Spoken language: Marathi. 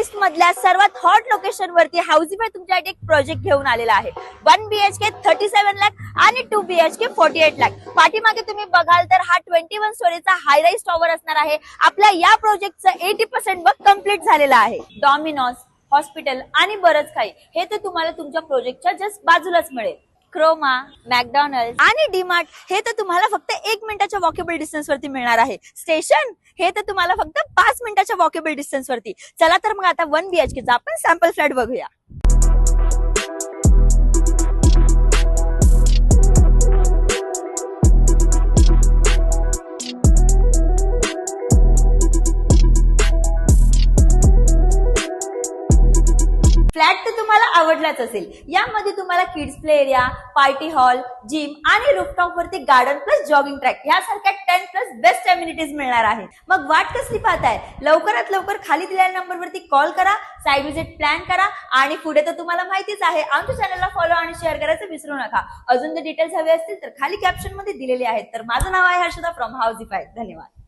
ईस्ट मधल्या सर्वात हॉट लोकेशन वरती हाऊसिफाय तुमच्यासाठी एक प्रोजेक्ट घेऊन आलेला आहे. 1 BHK 37 लाख आणि 2 BHK 48 लाख. पाठीमागे तुम्ही बघाल तर हा 21 स्टोरीचा हाय राईज टॉवर असणार आहे. आपल्या या प्रोजेक्टचं 80% वर्क कम्प्लीट झालेलं आहे. डॉमिनोज, हॉस्पिटल आणि बरंच काही हे तर तुम्हाला तुमच्या प्रोजेक्टच्या जस्ट बाजूलाच मिळेल. क्रोमा, मॅकडॉनल्ड आणि डीमार्ट हे तर तुम्हाला फक्त 1 मिनिटाच्या वॉकेबल डिस्टन्स वरती मिळणार आहे. स्टेशन हे तर तुम्हाला फक्त 5 मिनिटाच्या वॉकेबल डिस्टन्स वरती. चला तर मग आता 1 BHK चा आपण सॅम्पल फ्लॅट बघूया. फ्लॅट तर तुम्हाला आवडलाच असेल. यामध्ये तुम्हाला kids play area, party hall, gym आणि रूफटॉप वरती गार्डन प्लस जॉगिंग ट्रॅक यासारख्या 10+ बेस्ट अम्युनिटीज मिळणार आहेत. मग वाट कसली पाहताय? लवकरात लवकर खाली दिलेल्या नंबरवरती कॉल करा, साइट व्हिजिट प्लॅन करा आणि पुढे तर तुम्हाला माहितीच आहे आमच्या चॅनलला फॉलो आणि शेअर करायचं विसरू नका. अजून जर डिटेल्स हवे असतील तर खाली कॅप्शन मध्ये दिलेले आहेत. तर माझं नाव आहे हर्षदा फ्रॉम हाऊसिफाय. धन्यवाद.